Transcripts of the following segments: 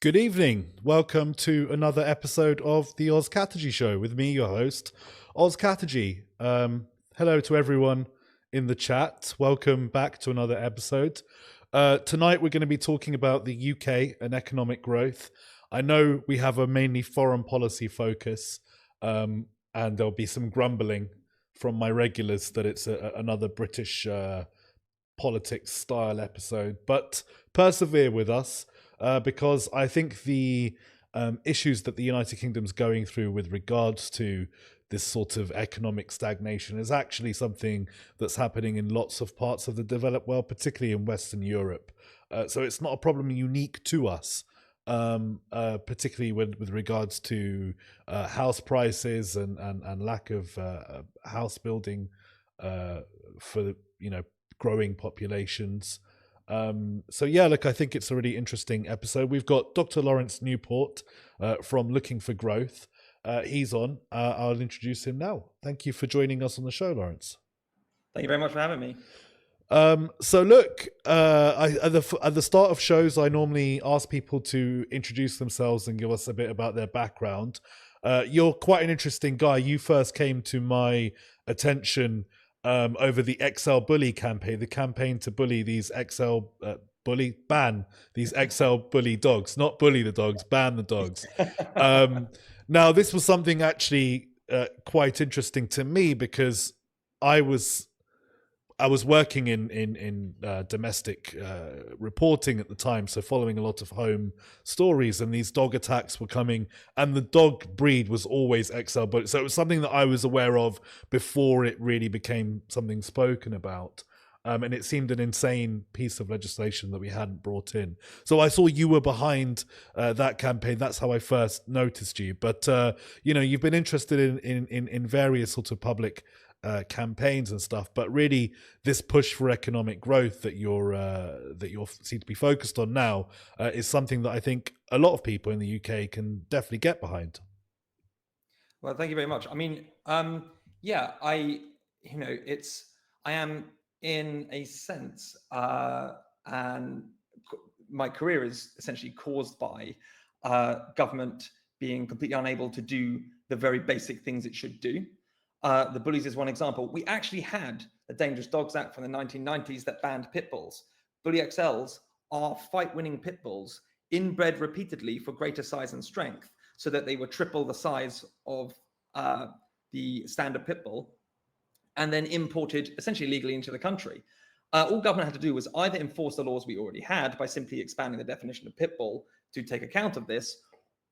Good evening. Welcome to another episode of the Katerji Show with me, your host, Katerji. Hello to everyone in the chat. Welcome back to another episode. Tonight we're going to be talking about the UK and economic growth. I know we have a mainly foreign policy focus, and there'll be some grumbling from my regulars that it's another British politics style episode, but persevere with us. Because I think the issues that the United Kingdom's going through with regards to this sort of economic stagnation is actually something that's happening in lots of parts of the developed world, particularly in Western Europe. So it's not a problem unique to us, particularly with regards to house prices and lack of house building for growing populations. So yeah, look, I think it's a really interesting episode. We've got Dr. Lawrence Newport from Looking for Growth. He's on. I'll introduce him now. Thank you for joining us on the show, Lawrence. Thank you very much for having me. So look, at the start of shows, I normally ask people to introduce themselves and give us a bit about their background. You're quite an interesting guy. You first came to my attention over the XL Bully campaign, the campaign to bully these ban these XL bully dogs, not bully the dogs, ban the dogs. Now, this was something actually quite interesting to me because I was working in domestic reporting at the time, so following a lot of home stories, and these dog attacks were coming, and the dog breed was always XL Bully. So it was something that I was aware of before it really became something spoken about. And it seemed an insane piece of legislation that we hadn't brought in. So I saw you were behind that campaign. That's how I first noticed you. But you've been interested in various sorts of public campaigns and stuff, but really this push for economic growth that you're seem to be focused on now is something that I think a lot of people in the UK can definitely get behind. Well, thank you very much. I mean, yeah, I am in a sense, and my career is essentially caused by government being completely unable to do the very basic things it should do. The bullies is one example. We actually had the Dangerous Dogs Act from the 1990s that banned pit bulls. Bully XLs are fight-winning pit bulls, inbred repeatedly for greater size and strength, so that they were triple the size of the standard pit bull, and then imported essentially legally into the country. All government had to do was either enforce the laws we already had by simply expanding the definition of pit bull to take account of this,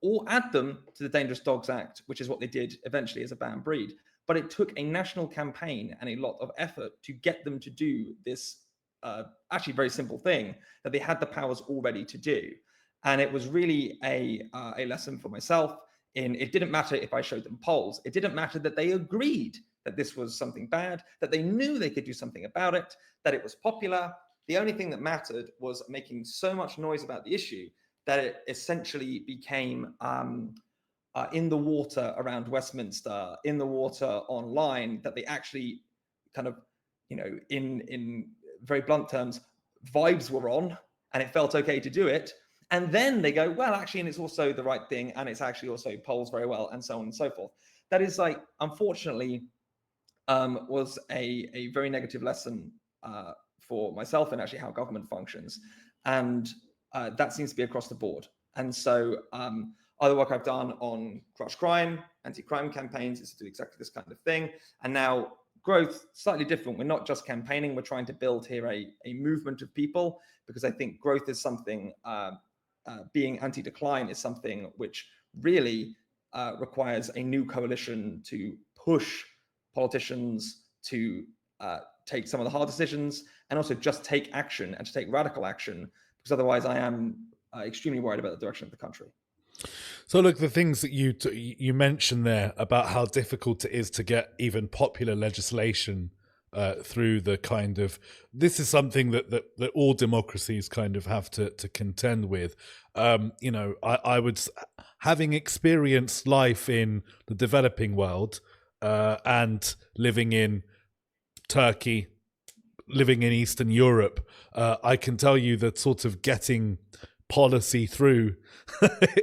or add them to the Dangerous Dogs Act, which is what they did eventually as a banned breed. But it took a national campaign and a lot of effort to get them to do this actually very simple thing that they had the powers already to do. And it was really a lesson for myself in it didn't matter if I showed them polls. It didn't matter that they agreed that this was something bad, that they knew they could do something about it, that it was popular. The only thing that mattered was making so much noise about the issue that it essentially became in the water around Westminster, in the water online, that they actually kind of, in very blunt terms, vibes were on and it felt okay to do it. And then they go, well, actually, and it's also the right thing, and it's actually also polls very well, and so on and so forth. That is unfortunately, was a very negative lesson for myself and actually how government functions. And that seems to be across the board. And so other work I've done on crush crime, anti-crime campaigns is to do exactly this kind of thing. And now growth, slightly different. We're not just campaigning. We're trying to build here a movement of people, because I think growth is something, being anti-decline is something which really requires a new coalition to push politicians to take some of the hard decisions and also just take action and to take radical action, because otherwise I am extremely worried about the direction of the country. So look, the things that you mentioned there about how difficult it is to get even popular legislation through the kind of, this is something that all democracies kind of have to contend with. I would, having experienced life in the developing world and living in Turkey, living in Eastern Europe, I can tell you that sort of getting policy through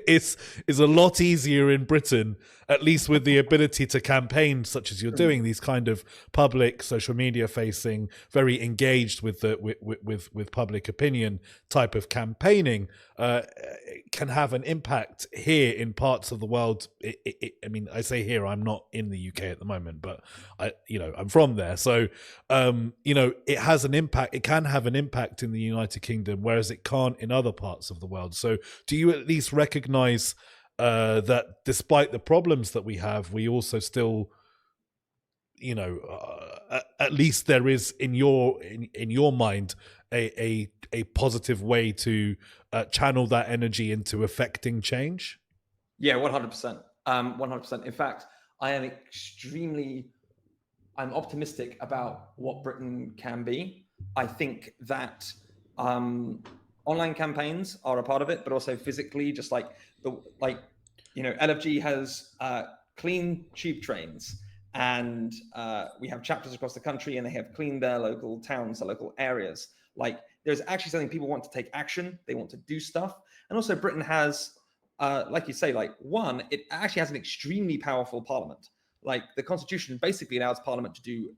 is a lot easier in Britain, at least with the ability to campaign such as you're doing, these kind of public social media facing, very engaged with the with public opinion type of campaigning, can have an impact here in parts of the world. I mean, I say here, I'm not in the UK at the moment, but I'm from there, so it has an impact. It can have an impact in the United Kingdom, whereas it can't in other parts of the world. So do you at least recognize that despite the problems that we have, we also still, at least there is in your mind a positive way to channel that energy into affecting change? Yeah, 100%. 100%. In fact, I'm optimistic about what Britain can be. I think that online campaigns are a part of it, but also physically, just like LFG has clean tube trains, and we have chapters across the country, and they have cleaned their local towns, their local areas. Like, there's actually something people want to take action, they want to do stuff. And also Britain has, like you say, it actually has an extremely powerful parliament. Like, the constitution basically allows parliament to do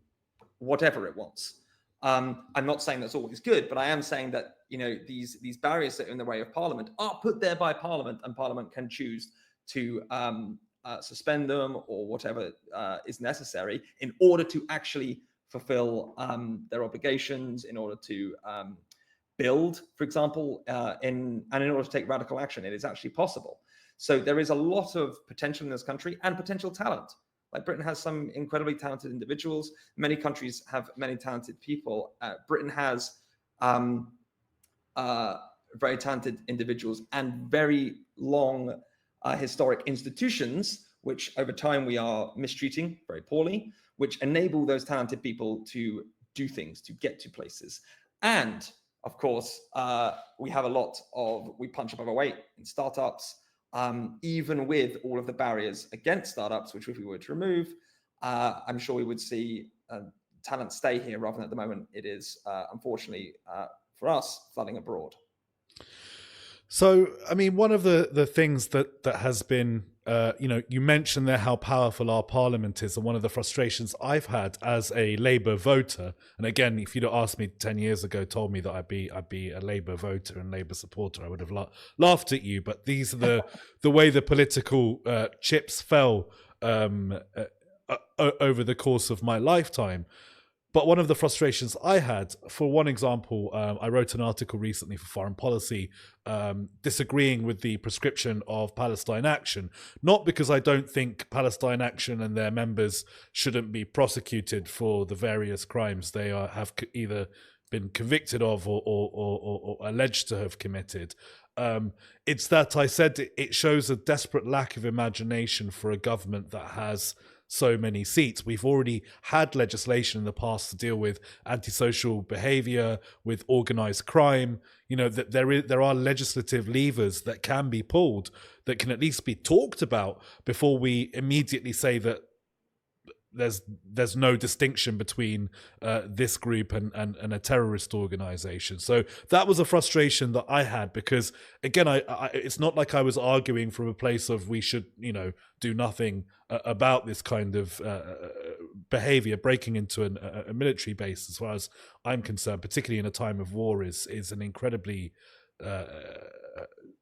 whatever it wants. I'm not saying that's always good, but I am saying that these barriers that are in the way of parliament are put there by parliament, and parliament can choose to suspend them or whatever is necessary in order to actually fulfill their obligations, in order to build, for example, in order to take radical action. It is actually possible. So there is a lot of potential in this country, and potential talent. Like, Britain has some incredibly talented individuals. Many countries have many talented people. Britain has very talented individuals and very long historic institutions, which over time we are mistreating very poorly, which enable those talented people to do things, to get to places. And of course, we punch above our weight in startups. Even with all of the barriers against startups, which if we were to remove, I'm sure we would see talent stay here, rather than at the moment it is, unfortunately, for us, flooding abroad. So, I mean, one of the things that has been, you mentioned there how powerful our parliament is, and one of the frustrations I've had as a Labour voter, and again, if you'd have asked me 10 years ago, told me that I'd be a Labour voter and Labour supporter, I would have laughed at you. But these are the way the political chips fell over the course of my lifetime. But one of the frustrations I had, for one example, I wrote an article recently for Foreign Policy disagreeing with the prescription of Palestine Action, not because I don't think Palestine Action and their members shouldn't be prosecuted for the various crimes they have either been convicted of or alleged to have committed. It's that I said it shows a desperate lack of imagination for a government that has so many seats. We've already had legislation in the past to deal with antisocial behavior, with organized crime. That there are legislative levers that can be pulled, that can at least be talked about before we immediately say that there's no distinction between this group and a terrorist organization. So that was a frustration that I had, because again, I it's not like I was arguing from a place of we should do nothing about this kind of behavior. Breaking into a military base, as far as I'm concerned, particularly in a time of war, is an incredibly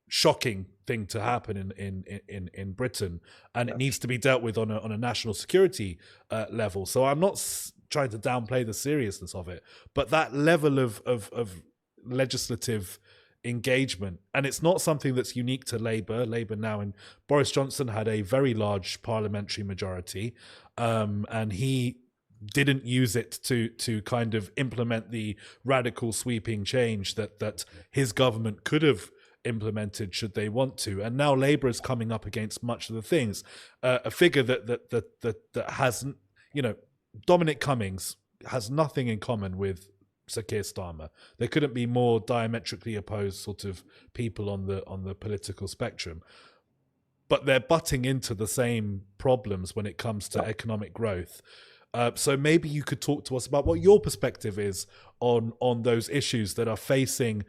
shocking thing to happen in Britain, and it needs to be dealt with on a national security level. So I'm not trying to downplay the seriousness of it, but that level of legislative engagement, and it's not something that's unique to Labour. Labour now, and Boris Johnson had a very large parliamentary majority, and he didn't use it to kind of implement the radical sweeping change that his government could have implemented should they want to. And now Labour is coming up against much of the things. A figure that hasn't, Dominic Cummings has nothing in common with Sir Keir Starmer. There couldn't be more diametrically opposed sort of people on the political spectrum, but they're butting into the same problems when it comes to economic growth. So maybe you could talk to us about what your perspective is on those issues that are facing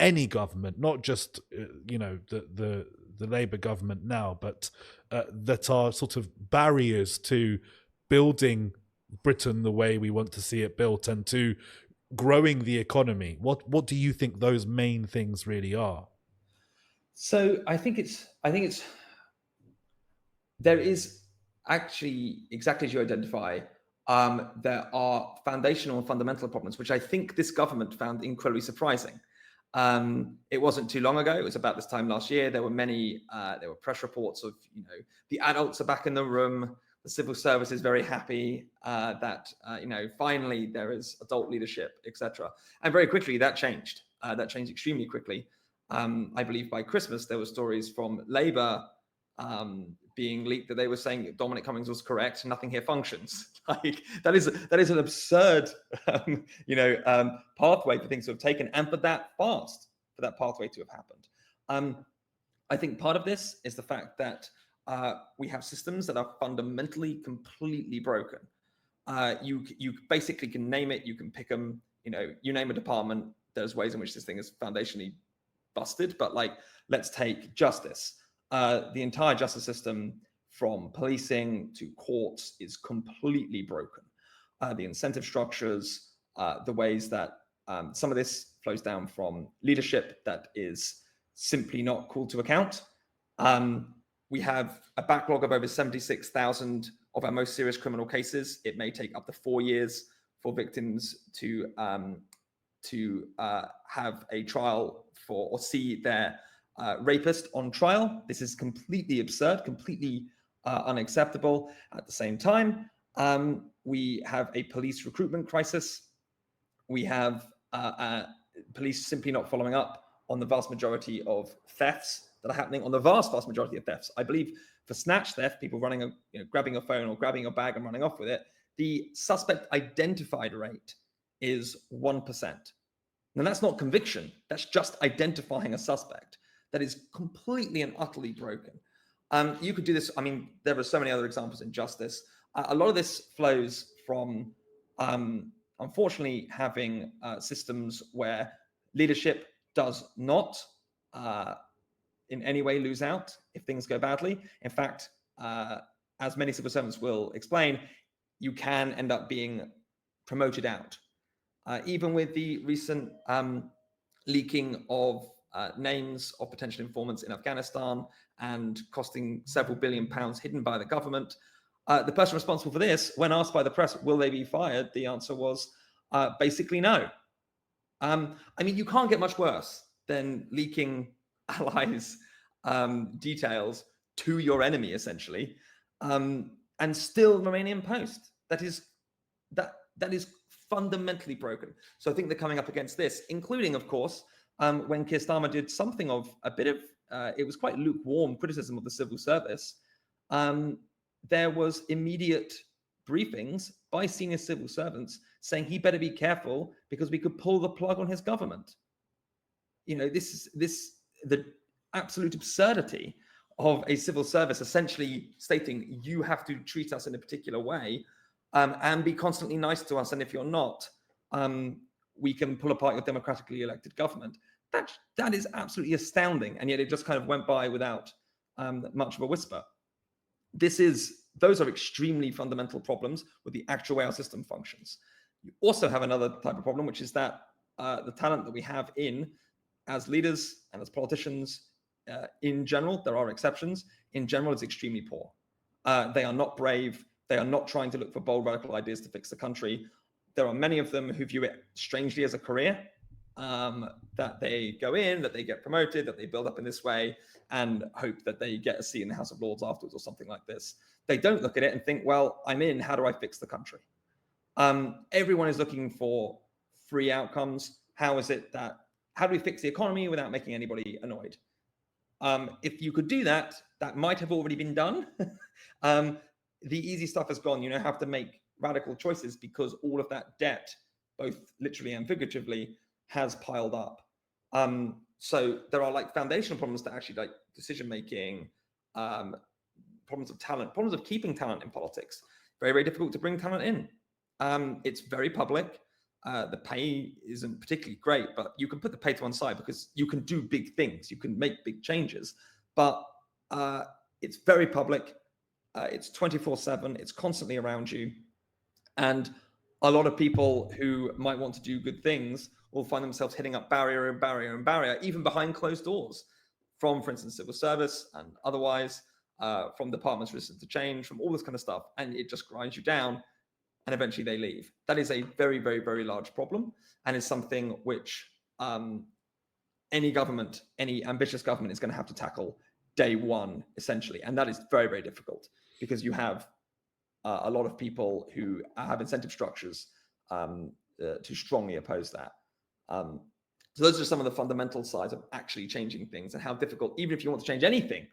any government, not just the Labour government now, but that are sort of barriers to building Britain the way we want to see it built and to growing the economy? What do you think those main things really are? So I think there is actually, exactly as you identify, there are foundational and fundamental problems, which I think this government found incredibly surprising. It wasn't too long ago. It was about this time last year. There were press reports of, the adults are back in the room. The civil service is very happy that, finally there is adult leadership, etc. And very quickly that changed. That changed extremely quickly. I believe by Christmas there were stories from Labour being leaked that they were saying Dominic Cummings was correct. Nothing here functions. Like that is an absurd, pathway for things to have taken, and for that pathway to have happened. I think part of this is the fact that we have systems that are fundamentally completely broken. You basically can name it, you can pick them. You name a department. There's ways in which this thing is foundationally busted. But let's take justice. The entire justice system, from policing to courts, is completely broken. The incentive structures, the ways that some of this flows down from leadership that is simply not called to account. We have a backlog of over 76,000 of our most serious criminal cases. It may take up to 4 years for victims to have a trial or see their rapist on trial. This is completely absurd, completely unacceptable. At the same time, we have a police recruitment crisis. We have police simply not following up on the vast majority of thefts that are happening, on the vast majority of thefts. I believe for snatch theft, people grabbing a phone or grabbing a bag and running off with it, the suspect identified rate is 1%. Now that's not conviction. That's just identifying a suspect. That is completely and utterly broken. You could do this. I mean, there are so many other examples in justice. A lot of this flows from, unfortunately, having systems where leadership does not in any way lose out if things go badly. In fact, as many civil servants will explain, you can end up being promoted out. Even with the recent leaking of names of potential informants in Afghanistan and costing several £billion hidden by the government, the person responsible for this, when asked by the press, will they be fired? The answer was basically no. I mean, you can't get much worse than leaking allies' details to your enemy, essentially, and still remain in post. That is fundamentally broken. So I think they're coming up against this, including, of course, when Keir Starmer did something of a bit of, it was quite lukewarm criticism of the civil service. There was immediate briefings by senior civil servants saying he better be careful because we could pull the plug on his government. The absolute absurdity of a civil service essentially stating you have to treat us in a particular way and be constantly nice to us, and if you're not, we can pull apart your democratically elected government. That is absolutely astounding, and yet it just kind of went by without much of a whisper. Those are extremely fundamental problems with the actual way our system functions. You also have another type of problem, which is that the talent that we have as leaders and as politicians in general, there are exceptions, in general is extremely poor. They are not brave. They are not trying to look for bold, radical ideas to fix the country. There are many of them who view it strangely as a career, that they go in, that they get promoted, that they build up in this way and hope that they get a seat in the House of Lords afterwards or something like this. They don't look at it and think, well, I'm in, how do I fix the country? Everyone is looking for free outcomes. How do we fix the economy without making anybody annoyed? If you could do that, that might have already been done. The easy stuff is gone. You now have to make radical choices because all of that debt, both literally and figuratively, has piled up. So there are foundational problems to actually decision making, problems of talent, problems of keeping talent in politics. Very, very difficult to bring talent in. It's very public. The pay isn't particularly great, but you can put the pay to one side because you can do big things, you can make big changes. But it's very public, it's 24/7, it's constantly around you. And a lot of people who might want to do good things will find themselves hitting up barrier and barrier and barrier, even behind closed doors, from, for instance, civil service and otherwise, from departments resistant to change, from all this kind of stuff. And it just grinds you down, and eventually they leave. That is a very, very, very large problem, and is something which any government, any ambitious government, is going to have to tackle day one, essentially. And that is very, very difficult because you have a lot of people who have incentive structures to strongly oppose that. So those are some of the fundamental sides of actually changing things, and how difficult, even if you want to change anything,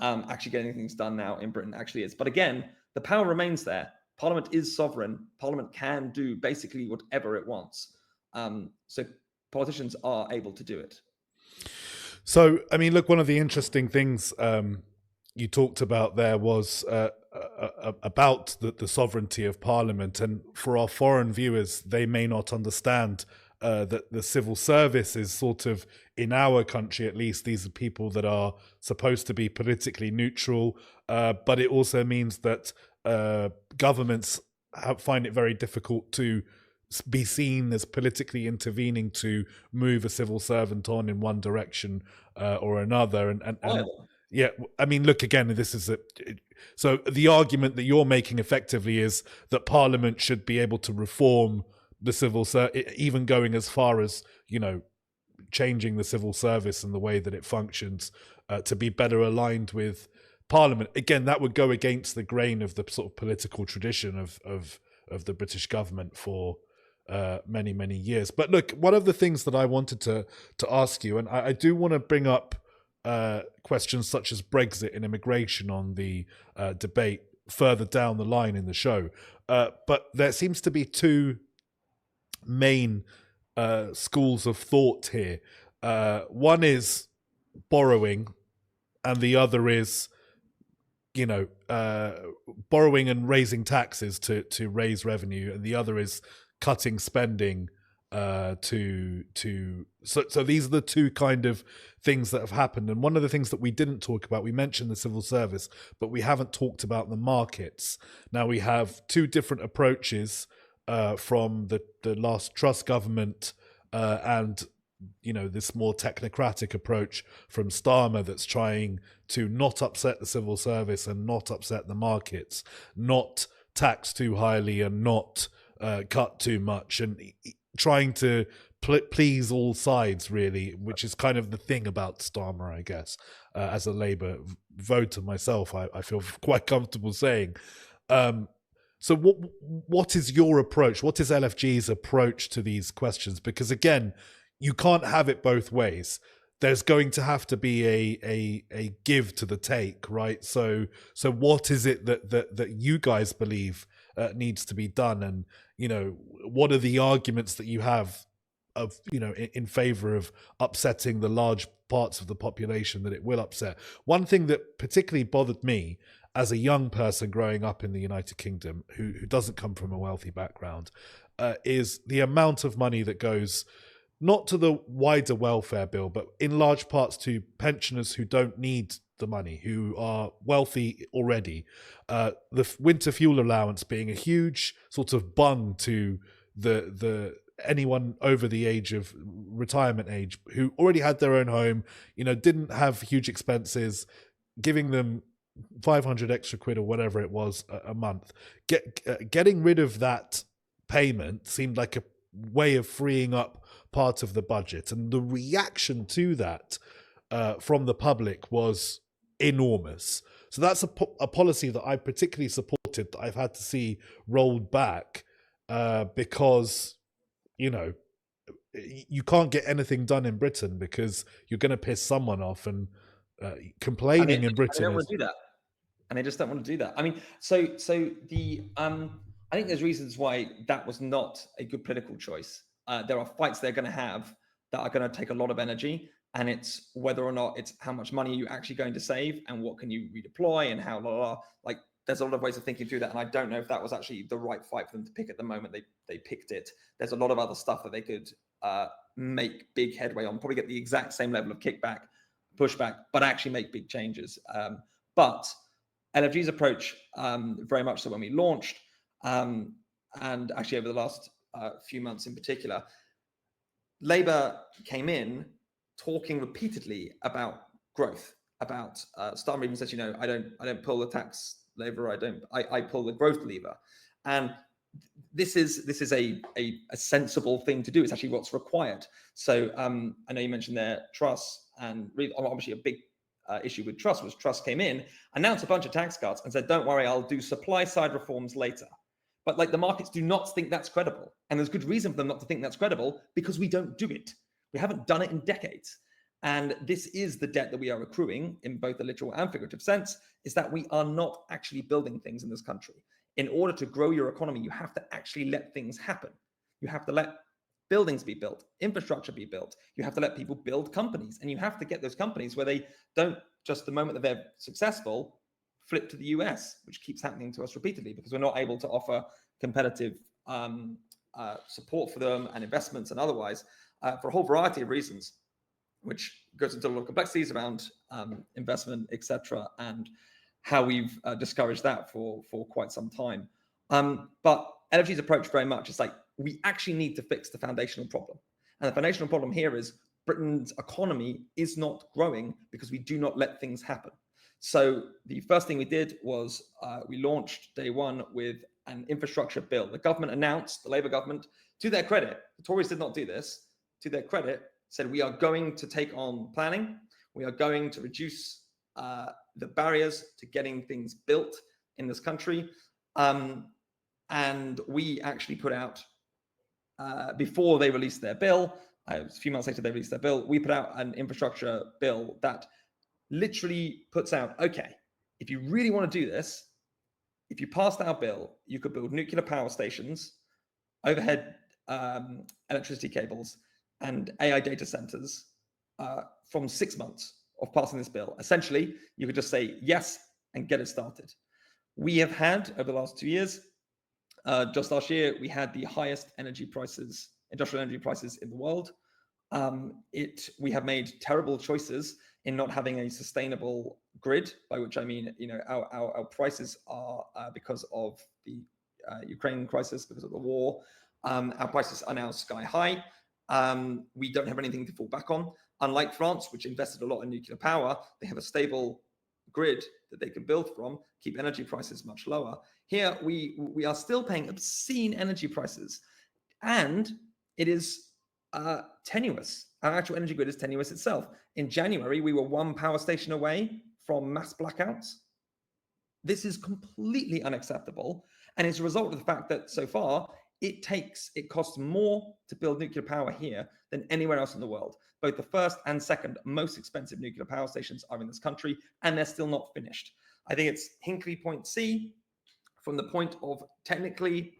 actually getting things done now in Britain actually is. But again, the power remains there. Parliament is sovereign. Parliament can do basically whatever it wants. So politicians are able to do it. So, I mean, look, one of the interesting things you talked about there was about the sovereignty of Parliament. And for our foreign viewers, they may not understand that the civil service is sort of, in our country at least, these are people that are supposed to be politically neutral. But it also means that governments find it very difficult to be seen as politically intervening to move a civil servant on in one direction or another. And yeah, I mean, look, again, this is so the argument that you're making effectively is that Parliament should be able to reform the civil service, even going as far as, you know, changing the civil service and the way that it functions to be better aligned with Parliament. Again, that would go against the grain of the sort of political tradition of the British government for many, many years. But look, one of the things that I wanted to ask you, and I do want to bring up questions such as Brexit and immigration on the debate further down the line in the show. But there seems to be two main schools of thought here. One is borrowing, and the other is, you know, borrowing and raising taxes to raise revenue, and the other is cutting spending so these are the two kind of things that have happened. And one of the things that we didn't talk about, we mentioned the civil service, but we haven't talked about the markets. Now we have two different approaches from the last Truss government and, you know, this more technocratic approach from Starmer that's trying to not upset the civil service and not upset the markets, not tax too highly and not cut too much, and trying to please all sides, really, which is kind of the thing about Starmer, I guess. As a Labour voter myself, I feel quite comfortable saying. So what is your approach? What is LFG's approach to these questions? Because again, you can't have it both ways. There's going to have to be a give to the take, right? So what is it that you guys believe needs to be done? And, you know, what are the arguments that you have of, you know, in favor of upsetting the large parts of the population that it will upset? One thing that particularly bothered me as a young person growing up in the United Kingdom who doesn't come from a wealthy background is the amount of money that goes not to the wider welfare bill, but in large parts to pensioners who don't need the money, who are wealthy already. The winter fuel allowance being a huge sort of bung to the anyone over the age of retirement age who already had their own home, you know, didn't have huge expenses, giving them 500 extra quid or whatever it was a month. Getting rid of that payment seemed like a way of freeing up part of the budget, and the reaction to that from the public was enormous. So that's a policy that I particularly supported, that I've had to see rolled back because, you know, you can't get anything done in Britain because you're going to piss someone off, and complaining in Britain. They don't want to do that, and they just don't want to do that. I mean, so the I think there's reasons why that was not a good political choice. There are fights they're going to have that are going to take a lot of energy, and it's whether or not it's how much money are you actually going to save, and what can you redeploy, and how like there's a lot of ways of thinking through that, and I don't know if that was actually the right fight for them to pick at the moment they picked it. There's a lot of other stuff that they could make big headway on, probably get the exact same level of pushback, but actually make big changes. But LFG's approach, very much so when we launched, and actually over the last few months in particular, Labour came in talking repeatedly about growth, about Starmer even says, I don't pull the tax lever, I pull the growth lever, and this is a sensible thing to do. It's actually what's required. So I know you mentioned there Truss, and really, obviously a big issue with Truss was Truss came in, announced a bunch of tax cuts, and said, "Don't worry, I'll do supply side reforms later." But like the markets do not think that's credible, and there's good reason for them not to think that's credible because we don't do it. We haven't done it in decades. And this is the debt that we are accruing in both the literal and figurative sense, is that we are not actually building things in this country. In order to grow your economy, you have to actually let things happen. You have to let buildings be built, infrastructure be built. You have to let people build companies, and you have to get those companies where they don't just the moment that they're successful, flip to the US, which keeps happening to us repeatedly because we're not able to offer competitive support for them and investments and otherwise for a whole variety of reasons, which goes into a lot of complexities around investment, etc., and how we've discouraged that for quite some time. But LFG's approach very much is like, we actually need to fix the foundational problem. And the foundational problem here is Britain's economy is not growing because we do not let things happen. So the first thing we did was we launched day one with an infrastructure bill. The government announced, the Labour government, to their credit, the Tories did not do this, to their credit, said we are going to take on planning, we are going to reduce the barriers to getting things built in this country. And we actually put out, before they released their bill, a few months later they released their bill, we put out an infrastructure bill that literally puts out, okay, if you really want to do this, if you passed our bill, you could build nuclear power stations, overhead electricity cables, and AI data centers from 6 months of passing this bill. Essentially, you could just say yes and get it started. We have had, over the last 2 years, just last year, we had the highest energy prices, industrial energy prices in the world. We have made terrible choices in not having a sustainable grid, by which I mean, our prices are because of the Ukraine crisis, because of the war. Our prices are now sky high. We don't have anything to fall back on. Unlike France, which invested a lot in nuclear power, they have a stable grid that they can build from, keep energy prices much lower. Here, we are still paying obscene energy prices, and it is tenuous. Our actual energy grid is tenuous itself. In January, we were one power station away from mass blackouts. This is completely unacceptable, and it's a result of the fact that so far, it costs more to build nuclear power here than anywhere else in the world. Both the first and second most expensive nuclear power stations are in this country, and they're still not finished. I think it's Hinkley Point C, from the point of technically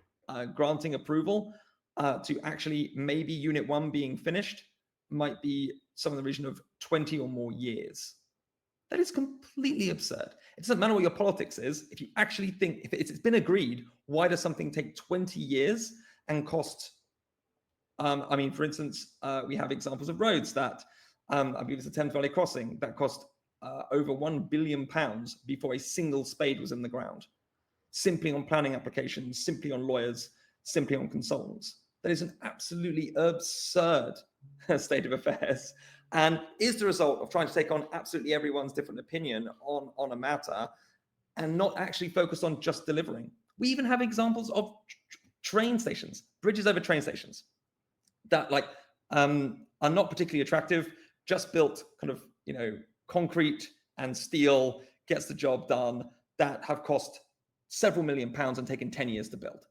granting approval to actually maybe Unit 1 being finished, might be some in the region of 20 or more years. That is completely absurd. It doesn't matter what your politics is. If you actually think, if it's been agreed, why does something take 20 years and cost? For instance, we have examples of roads that, I believe it's the Thames Valley Crossing, that cost over £1 billion before a single spade was in the ground, simply on planning applications, simply on lawyers, simply on consultants. That is an absolutely absurd state of affairs, and is the result of trying to take on absolutely everyone's different opinion on a matter and not actually focus on just delivering. We even have examples of train stations, bridges over train stations that are not particularly attractive, just built kind of, concrete and steel, gets the job done, that have cost several £1 million and taken 10 years to build.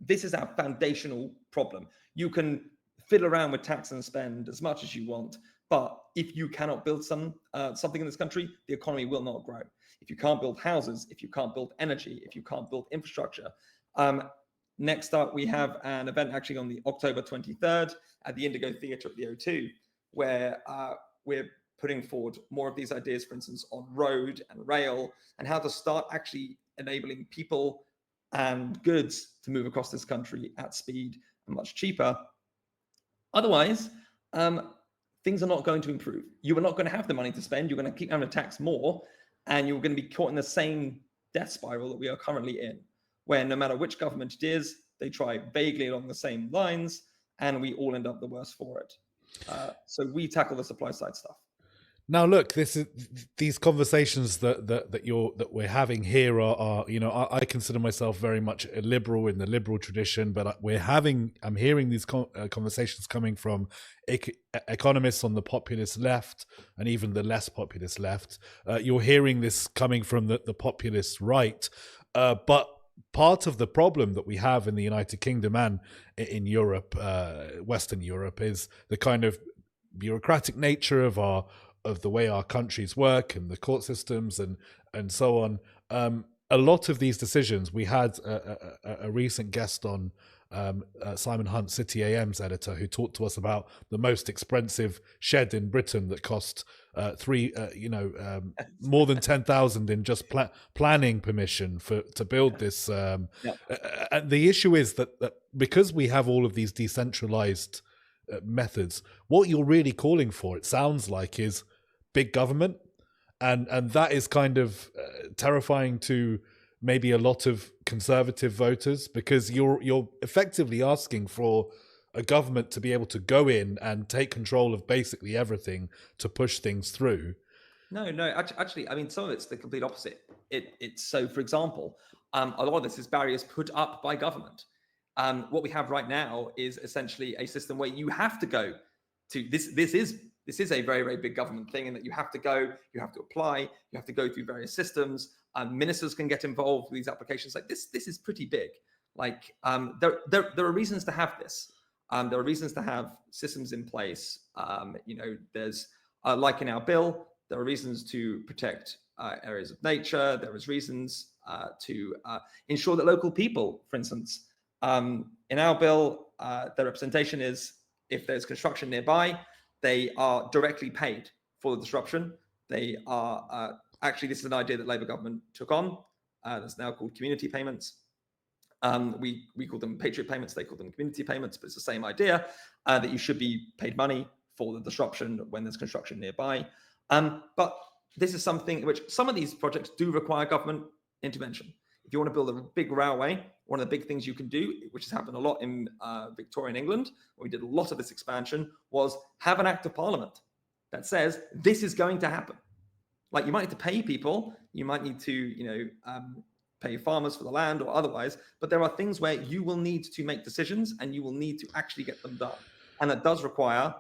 This is our foundational problem. You can fiddle around with tax and spend as much as you want, but if you cannot build something in this country, the economy will not grow. If you can't build houses, if you can't build energy, if you can't build infrastructure. Next up, we have an event actually on the October 23rd at the Indigo Theatre at the O2, where we're putting forward more of these ideas, for instance, on road and rail, and how to start actually enabling people and goods to move across this country at speed and much cheaper. Otherwise, things are not going to improve. You are not going to have the money to spend. You're going to keep having to tax more, and you're going to be caught in the same death spiral that we are currently in, where no matter which government it is, they try vaguely along the same lines, and we all end up the worse for it. So we tackle the supply side stuff. Now, look, these conversations that we're having here are I consider myself very much a liberal in the liberal tradition, but I'm hearing these conversations coming from economists on the populist left and even the less populist left. You're hearing this coming from the populist right, but part of the problem that we have in the United Kingdom and in Europe, Western Europe, is the kind of bureaucratic nature of the way our countries work and the court systems and so on. A lot of these decisions, we had a recent guest on, Simon Hunt, City AM's editor, who talked to us about the most expensive shed in Britain that cost more than 10,000 in just planning permission to build this. And the issue is that because we have all of these decentralized methods, what you're really calling for, it sounds like, is big government, and that is kind of terrifying to maybe a lot of conservative voters, because you're effectively asking for a government to be able to go in and take control of basically everything to push things through. No, actually, I mean, some of it's the complete opposite. It's so, for example, a lot of this is barriers put up by government. What we have right now is essentially a system where you have to go to this is a very, very big government thing, in that you have to apply, you have to go through various systems. Ministers can get involved with these applications. Like this is pretty big. Like there are reasons to have this. There are reasons to have systems in place. There's like in our bill, there are reasons to protect areas of nature. There is reasons to ensure that local people, for instance, in our bill, their representation is, if there's construction nearby, they are directly paid for the disruption. They are actually, this is an idea that Labour government took on. That's now called community payments. We call them patriot payments. They call them community payments, but it's the same idea, that you should be paid money for the disruption when there's construction nearby. But this is something which some of these projects do require government intervention. If you want to build a big railway, one of the big things you can do, which has happened a lot in Victorian England, where we did a lot of this expansion, was have an act of parliament that says this is going to happen. Like, you might need to pay people, you might need to, pay farmers for the land or otherwise, but there are things where you will need to make decisions and you will need to actually get them done. And that does require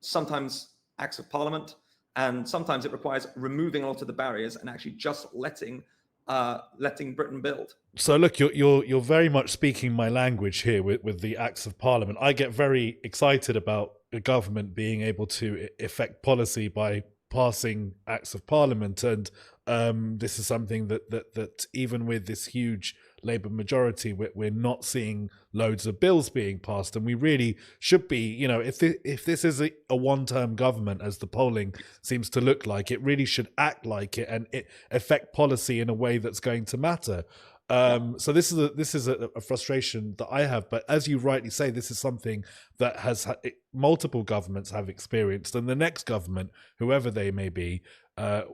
sometimes acts of parliament, and sometimes it requires removing a lot of the barriers and actually just letting Britain build. So look, you're very much speaking my language here with the acts of parliament. I get very excited about the government being able to effect policy by passing acts of parliament, and this is something that even with this huge Labour majority, we're not seeing loads of bills being passed, and we really should be. If this is a one-term government, as the polling seems to look like, it really should act like it and affect policy in a way that's going to matter. So this is a frustration that I have, but as you rightly say, this is something that has multiple governments have experienced, and the next government, whoever they may be,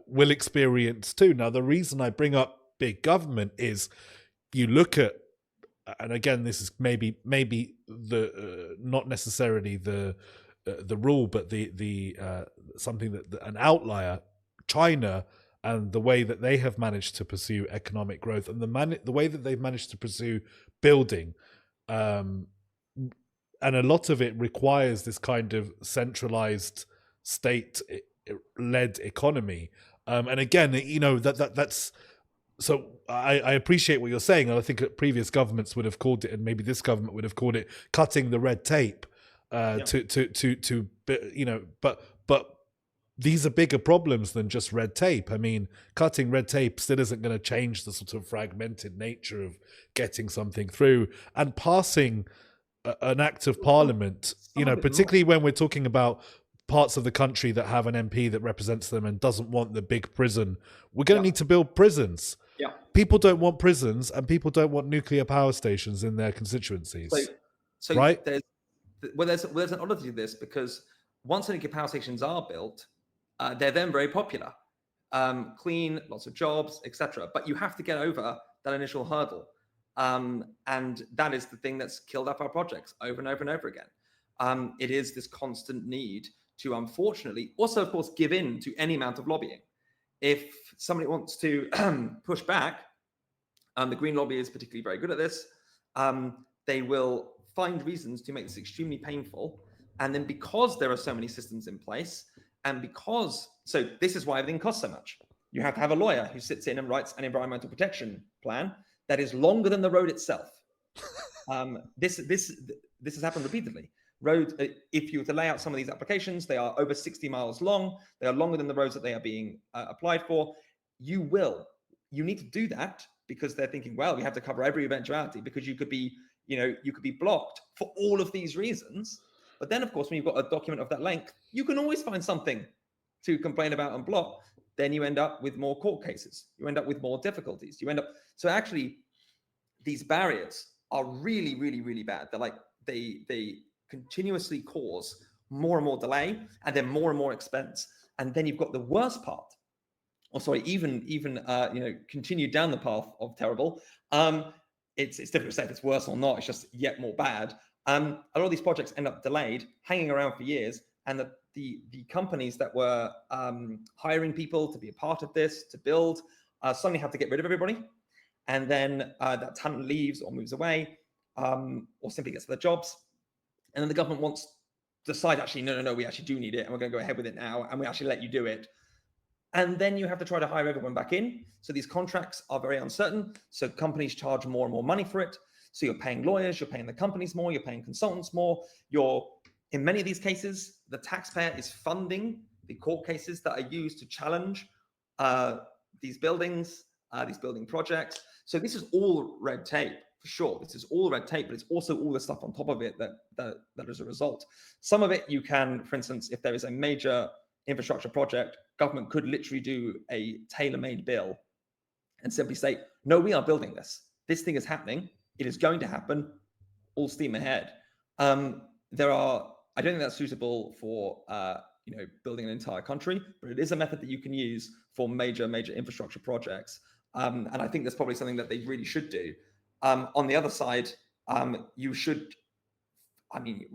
will experience too. Now, the reason I bring up big government is, you look at, and again, this is maybe the not necessarily the rule, but the something that an outlier, China, and the way that they have managed to pursue economic growth, and the way that they've managed to pursue building, and a lot of it requires this kind of centralized state-led economy. And again, that's. So I appreciate what you're saying, and I think that previous governments would have called it, and maybe this government would have called it, cutting the red tape. But these are bigger problems than just red tape. I mean, cutting red tape still isn't going to change the sort of fragmented nature of getting something through, and passing an act of parliament. Particularly when we're talking about parts of the country that have an MP that represents them and doesn't want the big prison, we're going to Yeah. need to build prisons. Yeah. People don't want prisons, and people don't want nuclear power stations in their constituencies. So right? there's an oddity to this, because once nuclear power stations are built, they're then very popular, clean, lots of jobs, etc. But you have to get over that initial hurdle, and that is the thing that's killed up our projects over and over and over again. It is this constant need to, unfortunately, also of course give in to any amount of lobbying. If somebody wants to push back, the Green lobby is particularly very good at this. They will find reasons to make this extremely painful. And then because there are so many systems in place, and so this is why everything costs so much. You have to have a lawyer who sits in and writes an environmental protection plan that is longer than the road itself. This has happened repeatedly. If you were to lay out some of these applications, they are over 60 miles long. They are longer than the roads that they are being applied for. You need to do that because they're thinking, well, we have to cover every eventuality, because you could be blocked for all of these reasons. But then, of course, when you've got a document of that length, you can always find something to complain about and block. Then you end up with more court cases. You end up with more difficulties. So actually, these barriers are really, really, really bad. They're like, they continuously cause more and more delay, and then more and more expense. And then you've got the worst part. Even continue down the path of terrible. It's difficult to say if it's worse or not. It's just yet more bad. A lot of these projects end up delayed, hanging around for years, and the companies that were hiring people to be a part of this, to build, suddenly have to get rid of everybody, and then that talent leaves or moves away, or simply gets their jobs, and then the government wants to decide, actually, no, we actually do need it, and we're going to go ahead with it now, and we actually let you do it. And then you have to try to hire everyone back in. So these contracts are very uncertain. So companies charge more and more money for it. So you're paying lawyers, you're paying the companies more, you're paying consultants more. In many of these cases, the taxpayer is funding the court cases that are used to challenge these building projects. So this is all red tape, for sure. This is all red tape, but it's also all the stuff on top of it that is a result. Some of it you can, for instance, if there is a major infrastructure project, government could literally do a tailor-made bill and simply say, no, we are building this. This thing is happening. It is going to happen. All steam ahead. I don't think that's suitable for building an entire country, but it is a method that you can use for major infrastructure projects. And I think that's probably something that they really should do. On the other side, we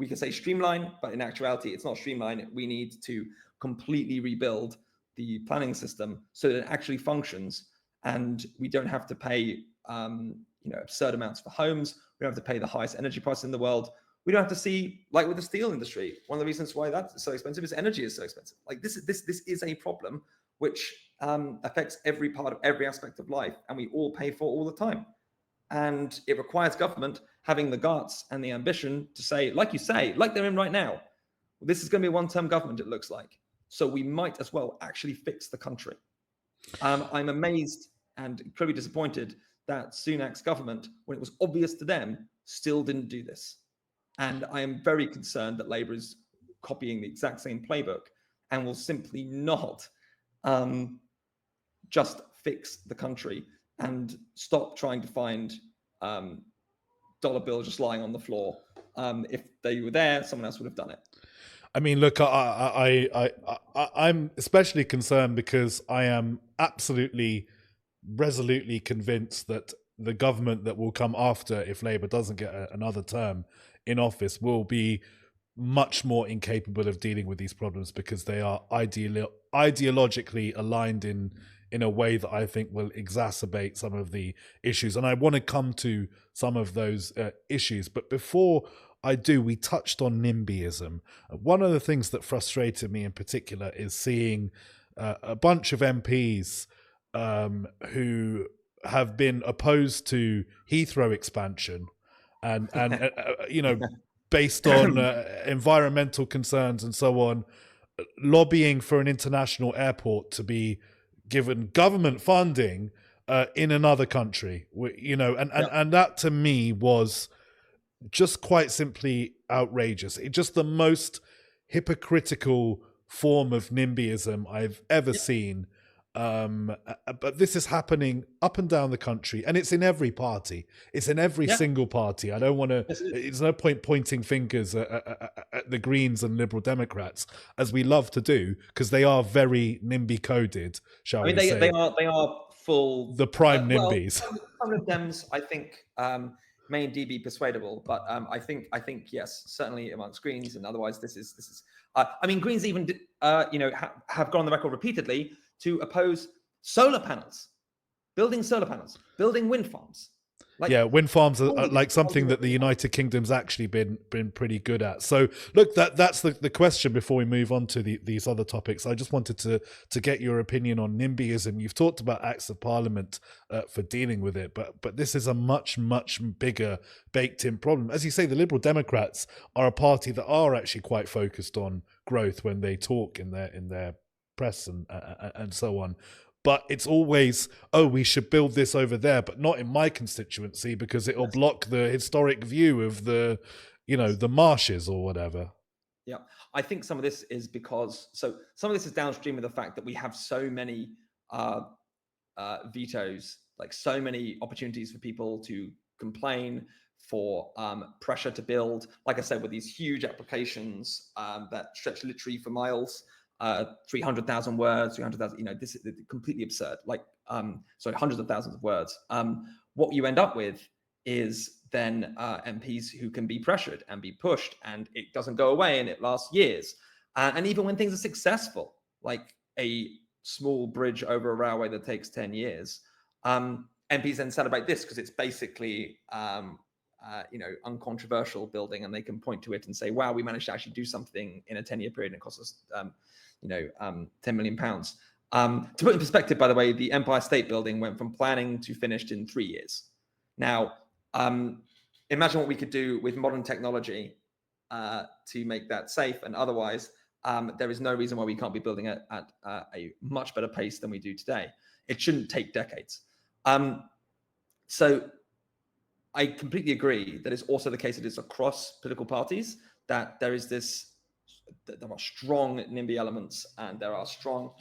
can say streamline, but in actuality, it's not streamline. We need to completely rebuild the planning system so that it actually functions, and we don't have to pay absurd amounts for homes. We don't have to pay the highest energy price in the world. We don't have to see, like with the steel industry, one of the reasons why that's so expensive is energy is so expensive. Like this is a problem which affects every part of every aspect of life, and we all pay for all the time. And it requires government having the guts and the ambition to say, like you say, like they're in right now, this is going to be a one-term government, it looks like. So we might as well actually fix the country. I'm amazed and incredibly disappointed that Sunak's government, when it was obvious to them, still didn't do this. And I am very concerned that Labour is copying the exact same playbook and will simply not just fix the country and stop trying to find dollar bills just lying on the floor. If they were there, someone else would have done it. I mean, look, I'm especially concerned because I am absolutely, resolutely convinced that the government that will come after, if Labour doesn't get another term in office, will be much more incapable of dealing with these problems because they are ideologically aligned in a way that I think will exacerbate some of the issues. And I want to come to some of those issues. But before I do, we touched on NIMBYism. One of the things that frustrated me in particular is seeing a bunch of MPs who have been opposed to Heathrow expansion and based on environmental concerns and so on, lobbying for an international airport to be given government funding in another country, and that to me was just quite simply outrageous. It's just the most hypocritical form of NIMBYism I've ever Yeah. seen. But this is happening up and down the country, and it's in every party. It's in every Yeah. single party. I don't want to. Yes, it is. It's no point pointing fingers at the Greens and Liberal Democrats, as we love to do, because they are very NIMBY coded, shall I mean, we say? they are full. The prime Well, NIMBYs. some of Dems, I think, may indeed be persuadable, but I think yes, certainly amongst Greens and otherwise, this is. I mean, Greens even have gone on the record repeatedly to oppose solar panels, building wind farms. Like, yeah, wind farms are like something that the United Kingdom's actually been pretty good at. So look, that's the question before we move on to these other topics. I just wanted to get your opinion on NIMBYism. You've talked about acts of parliament for dealing with it, but this is a much bigger baked in problem. As you say, the Liberal Democrats are a party that are actually quite focused on growth when they talk in their press and so on. But it's always, oh, we should build this over there, but not in my constituency because it'll block the historic view of the marshes or whatever. Yeah, I think some of this is downstream of the fact that we have so many vetoes, like so many opportunities for people to complain, for pressure to build. Like I said, with these huge applications that stretch literally for miles. 300,000 words, 300,000, this is completely absurd. Like, hundreds of thousands of words. What you end up with is then MPs who can be pressured and be pushed, and it doesn't go away, and it lasts years. And even when things are successful, like a small bridge over a railway that takes 10 years, MPs then celebrate this because it's basically uncontroversial building, and they can point to it and say, wow, we managed to actually do something in a 10-year period, and it cost us 10 million pounds. To put in perspective, by the way, the Empire State Building went from planning to finished in 3 years. Now, imagine what we could do with modern technology to make that safe, and otherwise there is no reason why we can't be building at a much better pace than we do today. It shouldn't take decades. So I completely agree that it's also the case that it's across political parties that there is this, that there are strong NIMBY elements, and there are strong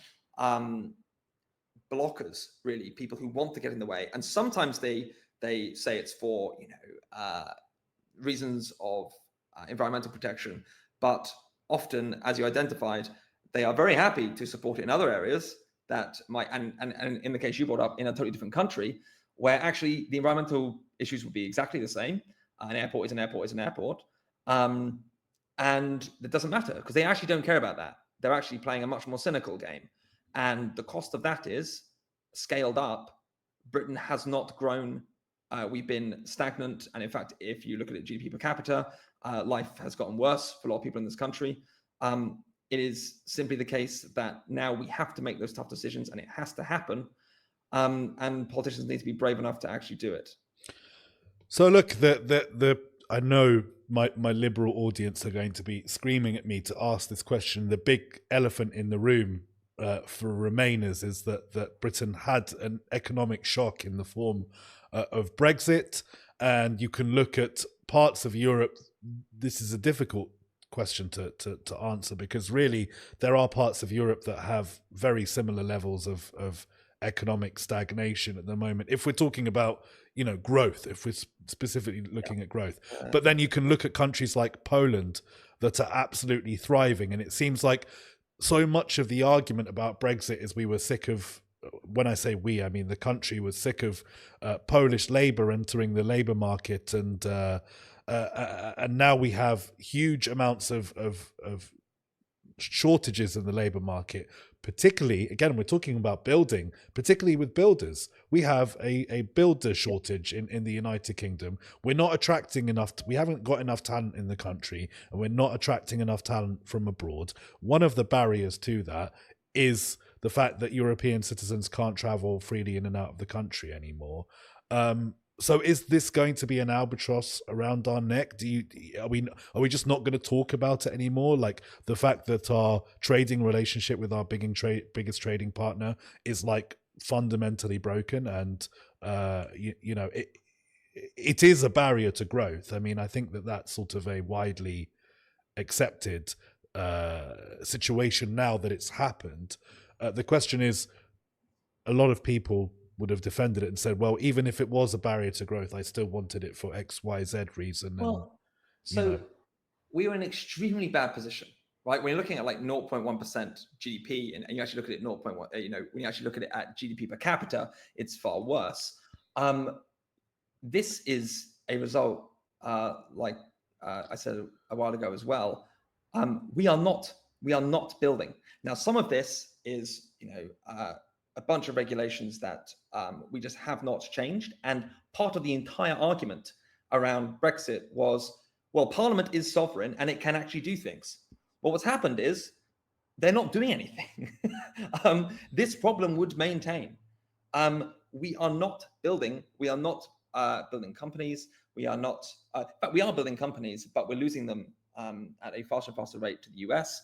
blockers, really, people who want to get in the way. And sometimes they say it's for reasons of environmental protection, but often, as you identified, they are very happy to support it in other areas that might, and in the case you brought up, in a totally different country, where actually the environmental issues would be exactly the same. An airport is an airport is an airport. And it doesn't matter because they actually don't care about that. They're actually playing a much more cynical game. And the cost of that is scaled up. Britain has not grown. We've been stagnant. And in fact, if you look at it GDP per capita, life has gotten worse for a lot of people in this country. It is simply the case that now we have to make those tough decisions, and it has to happen. And politicians need to be brave enough to actually do it. So look, I know my liberal audience are going to be screaming at me to ask this question. The big elephant in the room for Remainers is that Britain had an economic shock in the form of Brexit, and you can look at parts of Europe. This is a difficult question to answer because really there are parts of Europe that have very similar levels of economic stagnation at the moment, if we're talking about growth, if we're specifically looking at growth. But then you can look at countries like Poland that are absolutely thriving, and it seems like so much of the argument about Brexit is we were sick of, when I say we, I mean the country was sick of Polish labor entering the labor market, and now we have huge amounts of shortages in the labor market. Particularly, again, we're talking about building, particularly with builders. We have a builder shortage in the United Kingdom. We're not attracting enough, we haven't got enough talent in the country, and we're not attracting enough talent from abroad. One of the barriers to that is the fact that European citizens can't travel freely in and out of the country anymore. So is this going to be an albatross around our neck? Are we just not going to talk about it anymore? Like the fact that our trading relationship with our biggest trading partner is like fundamentally broken, and it is a barrier to growth. I mean, I think that's sort of a widely accepted situation now that it's happened. The question is, a lot of people would have defended it and said, well, even if it was a barrier to growth, I still wanted it for X, Y, Z reason. And, Well, so we were in an extremely bad position, right? When you're looking at like 0.1% GDP and you actually look at it 0.1, when you actually look at it at GDP per capita, it's far worse. This is a result, like I said a while ago as well. We are not building. Now, some of this is, a bunch of regulations that we just have not changed. And part of the entire argument around Brexit was, well, Parliament is sovereign and it can actually do things. Well, what's happened is they're not doing anything. This problem would maintain. We are not building. We are not building companies. We are not. But we are building companies, but we're losing them at a faster and faster rate to the US.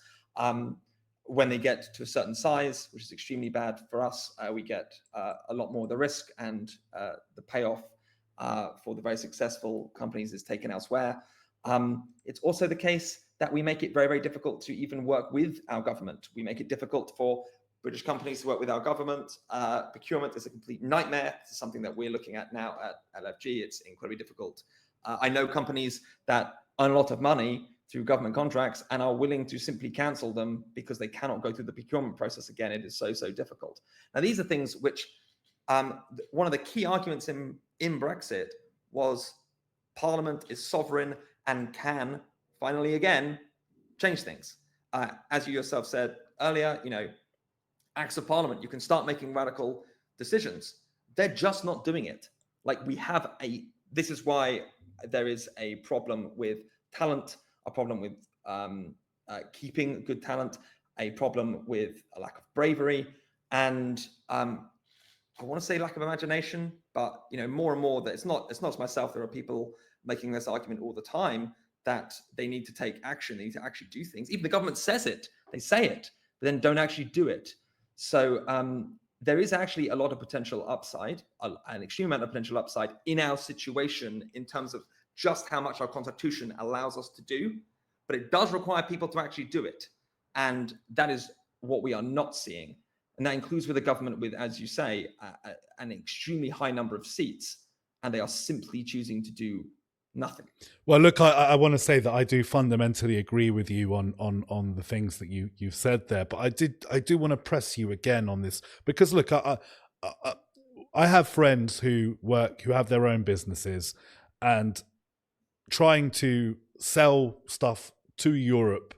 When they get to a certain size, which is extremely bad for us, we get a lot more of the risk, and the payoff for the very successful companies is taken elsewhere. It's also the case that we make it very, very difficult to even work with our government. We make it difficult for British companies to work with our government. Procurement is a complete nightmare. This is something that we're looking at now at LFG. It's incredibly difficult. I know companies that earn a lot of money through government contracts and are willing to simply cancel them because they cannot go through the procurement process again. It is so, so difficult. Now, these are things which, one of the key arguments in Brexit was Parliament is sovereign and can finally again change things. As you yourself said earlier, acts of Parliament, you can start making radical decisions. They're just not doing it. Like this is why there is a problem with talent, a problem with keeping good talent, a problem with a lack of bravery, and I want to say lack of imagination, but more and more that it's not myself. There are people making this argument all the time that they need to take action. They need to actually do things. Even the government says it. They say it, but then don't actually do it. So there is actually a lot of potential upside, an extreme amount of potential upside in our situation in terms of just how much our constitution allows us to do, but it does require people to actually do it. And that is what we are not seeing. And that includes with a government with, as you say, an extremely high number of seats, and they are simply choosing to do nothing. Well, look, I want to say that I do fundamentally agree with you on the things that you've said there, but I do want to press you again on this because look, I have friends who have their own businesses, and trying to sell stuff to Europe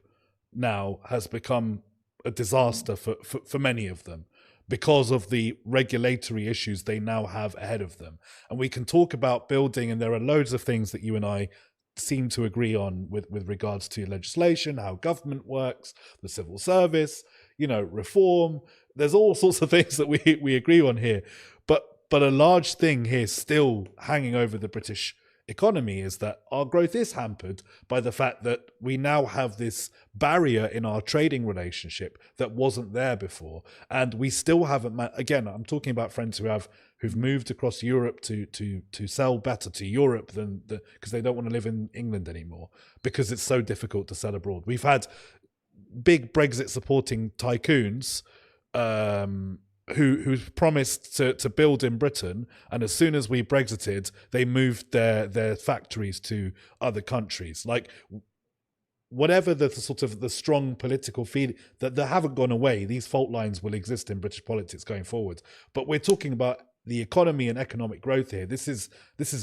now has become a disaster for many of them because of the regulatory issues they now have ahead of them. And we can talk about building, and there are loads of things that you and I seem to agree on with regards to legislation, how government works, the civil service, reform. There's all sorts of things that we agree on here. But a large thing here still hanging over the British economy is that our growth is hampered by the fact that we now have this barrier in our trading relationship that wasn't there before, and we still haven't again, I'm talking about friends who've moved across Europe to sell better to Europe than because they don't want to live in England anymore because it's so difficult to sell abroad. We've had big Brexit supporting tycoons who promised to build in Britain, and as soon as we Brexited, they moved their factories to other countries. Like, whatever the sort of the strong political feeling that they haven't gone away, these fault lines will exist in British politics going forward. But we're talking about the economy and economic growth here. This is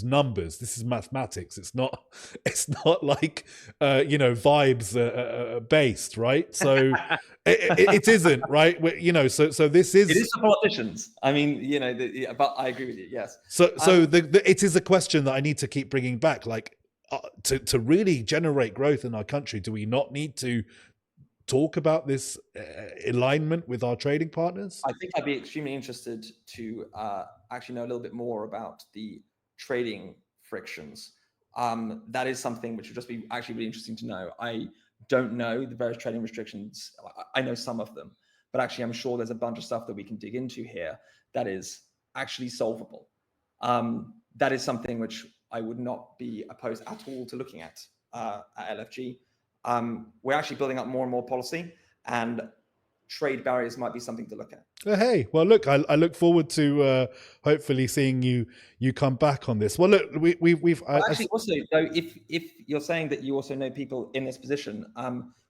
numbers. This is mathematics. It's not like vibes based, right? So it isn't, right? So this is. It is for politicians. I mean, but I agree with you. Yes. So it is a question that I need to keep bringing back. Like, to really generate growth in our country, do we not need to talk about this alignment with our trading partners? I think I'd be extremely interested to actually know a little bit more about the trading frictions. That is something which would just be actually really interesting to know. I don't know the various trading restrictions. I know some of them, but actually I'm sure there's a bunch of stuff that we can dig into here that is actually solvable. That is something which I would not be opposed at all to looking at LFG. we're actually building up more and more policy, and trade barriers might be something to look at. Hey, well, look, I look forward to hopefully seeing you come back on this. Well, look, we've Actually, also, though, if you're saying that you also know people in this position,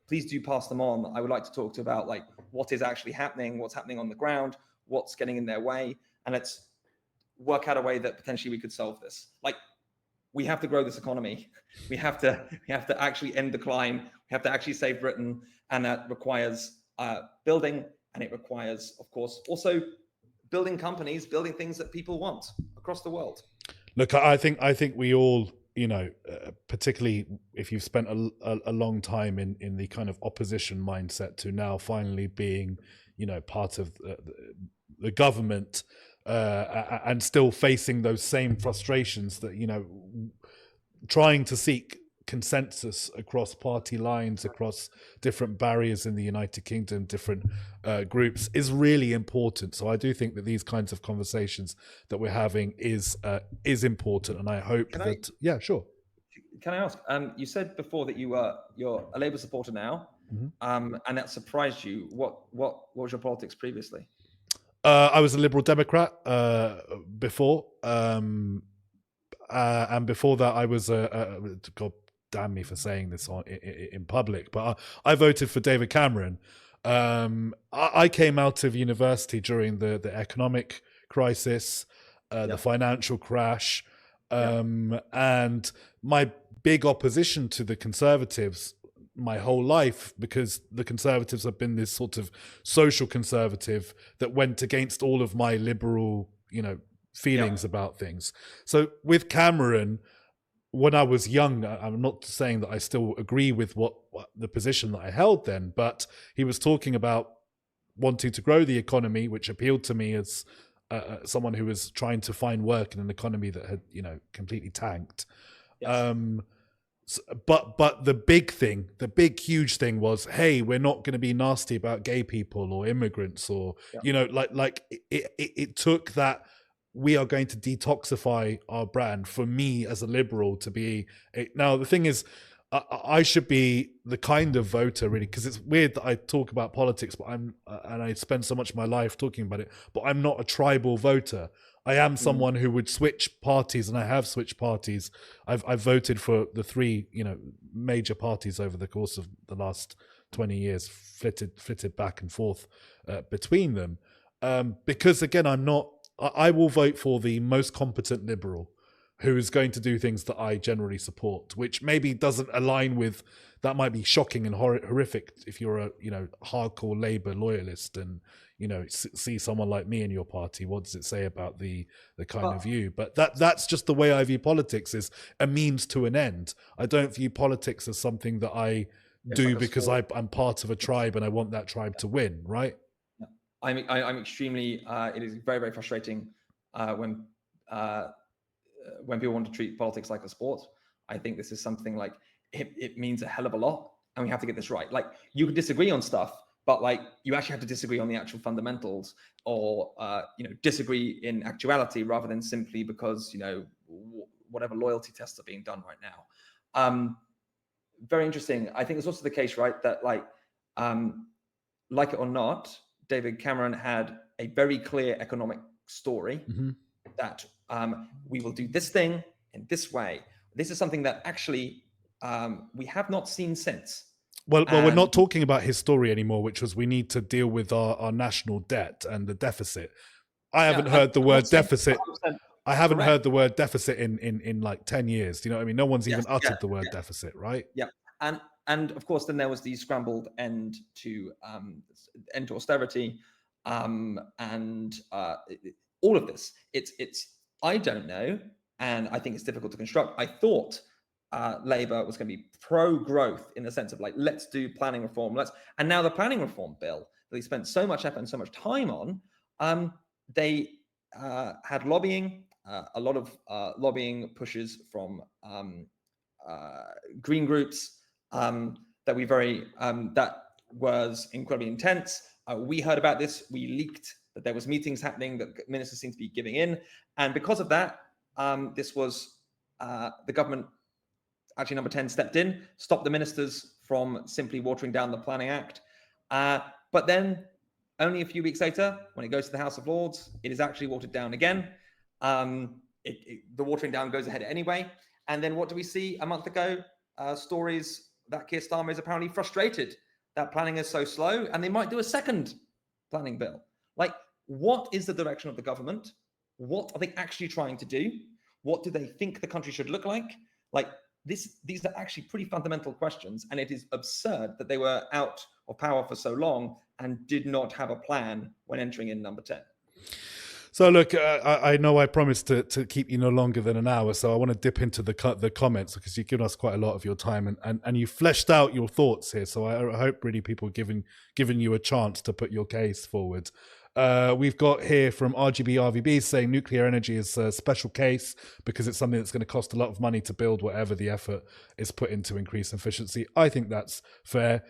please do pass them on. I would like to talk to about like what is actually happening, what's happening on the ground, what's getting in their way, and let's work out a way that potentially we could solve this. Like, we have to grow this economy. We have to actually end decline. We have to actually save Britain, and that requires building, and it requires, of course, also building companies, building things that people want across the world. Look, I think we all, particularly if you've spent a long time in the kind of opposition mindset to now finally being, part of the government, and still facing those same frustrations that, trying to seek consensus across party lines, across different barriers in the United Kingdom, different groups, is really important. So I do think that these kinds of conversations that we're having is important, and I hope yeah, sure. Can I ask? You said before that you're a Labour supporter now, Mm-hmm. and that surprised you. What was your politics previously? I was a Liberal Democrat before, and before that, I was God damn me for saying this in public, but I voted for David Cameron. I came out of university during the economic crisis, the financial crash, and my big opposition to the Conservatives my whole life, because the Conservatives have been this sort of social conservative that went against all of my liberal, feelings about things. So with Cameron, when I was young, I'm not saying that I still agree with what the position that I held then, but he was talking about wanting to grow the economy, which appealed to me as someone who was trying to find work in an economy that had, completely tanked. Yes. But the big huge thing was, hey, we're not going to be nasty about gay people or immigrants, or it took that. We are going to detoxify our brand, for me as a liberal to be now the thing is, I should be the kind of voter, really, because it's weird that I talk about politics, but and I spend so much of my life talking about it, but I'm not a tribal voter. I am someone who would switch parties, and I have switched parties. I've voted for the three, major parties over the course of the last 20 years, flitted back and forth between them, because again, I will vote for the most competent liberal who is going to do things that I generally support, which maybe doesn't align with, that might be shocking and horrific if you're a, hardcore Labour loyalist and, see someone like me in your party. What does it say about the kind of view? But that's just the way I view politics, is a means to an end. I don't view politics as something that I do because I'm part of a tribe and I want that tribe to win, right? I'm extremely. It is very, very frustrating when people want to treat politics like a sport. I think this is something like it means a hell of a lot, and we have to get this right. Like, you can disagree on stuff, but like you actually have to disagree on the actual fundamentals, or disagree in actuality rather than simply because whatever loyalty tests are being done right now. Very interesting. I think it's also the case, right, that like it or not, David Cameron had a very clear economic story that we will do this thing in this way. This is something that actually we have not seen since. Well, we're not talking about his story anymore, which was we need to deal with our national debt and the deficit. I haven't heard the word deficit. I haven't heard the word deficit in like 10 years. Do you know what I mean? No one's even uttered the word deficit, right? Yeah. And of course, then there was the scrambled end to austerity, and all of this. It's I don't know, and I think it's difficult to construct. I thought Labour was going to be pro-growth in the sense of like, let's do planning reform, and now the planning reform bill that they spent so much effort and so much time on, they had lobbying, a lot of lobbying pushes from green groups. That was incredibly intense. We heard about this. We leaked that there was meetings happening, that ministers seemed to be giving in, and because of that, this was the government. Actually, number 10 stepped in, stopped the ministers from simply watering down the Planning Act. But then only a few weeks later, when it goes to the House of Lords, it is actually watered down again. The watering down goes ahead anyway. And then what do we see a month ago? Stories that Keir Starmer is apparently frustrated that planning is so slow, and they might do a second planning bill. Like, what is the direction of the government? What are they actually trying to do? What do they think the country should look like? Like, these are actually pretty fundamental questions, and it is absurd that they were out of power for so long and did not have a plan when entering in number 10. So look, I know I promised to keep you no longer than an hour, so I want to dip into the comments because you've given us quite a lot of your time and you fleshed out your thoughts here. So I hope really people giving you a chance to put your case forward. We've got here from RGB RVB saying nuclear energy is a special case because it's something that's going to cost a lot of money to build, whatever the effort is put into increase efficiency. I think that's fair.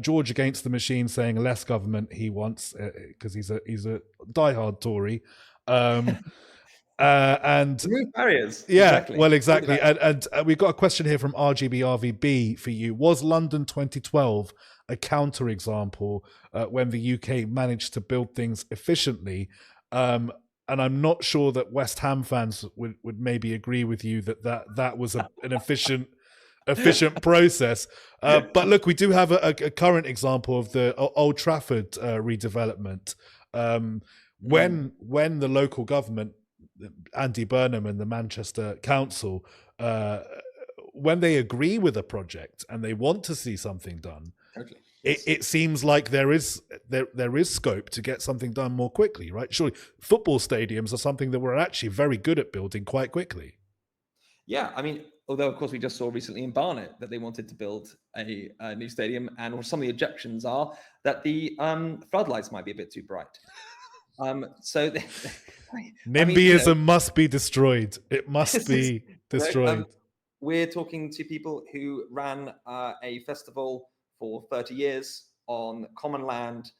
George Against the Machine saying less government he wants because he's a diehard Tory. And remove barriers. Yeah, exactly. well, exactly. And we've got a question here from RGB RVB for you. Was London 2012 a counterexample when the UK managed to build things efficiently? And I'm not sure that West Ham fans would maybe agree with you that was an efficient process. But look, we do have a current example of the Old Trafford redevelopment. When the local government, Andy Burnham and the Manchester Council, when they agree with a project and they want to see something done, totally. It seems like there is scope to get something done more quickly, right? Surely football stadiums are something that we're actually very good at building quite quickly. Yeah, I mean, although of course we just saw recently in Barnet that they wanted to build a new stadium, and some of the objections are that the floodlights might be a bit too bright. So NIMBYism must be destroyed. It must be destroyed. We're talking to people who ran a festival for 30 years on common land,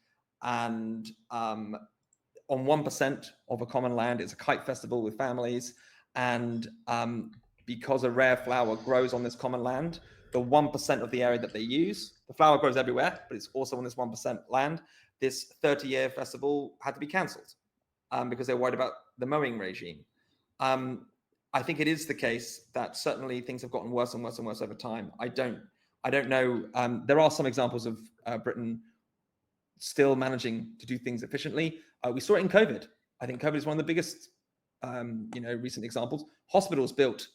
and on 1% of a common land. It's a kite festival with families, and because a rare flower grows on this common land, the 1% of the area that they use, the flower grows everywhere, but it's also on this 1% land. This 30-year festival had to be cancelled because they're worried about the mowing regime. I think it is the case that certainly things have gotten worse and worse and worse over time. I don't know. There are some examples of Britain still managing to do things efficiently. We saw it in COVID. I think COVID is one of the biggest, recent examples. Hospitals built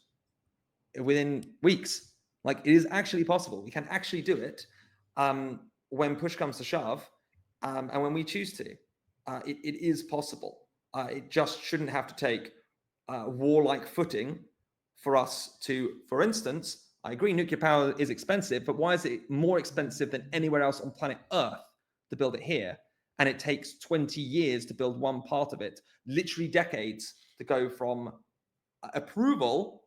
within weeks. Like, it is actually possible. We can actually do it when push comes to shove, and when we choose to. It is possible. It just shouldn't have to take warlike footing for us to, for instance, I agree nuclear power is expensive, but why is it more expensive than anywhere else on planet Earth to build it here? And it takes 20 years to build one part of it, literally decades to go from approval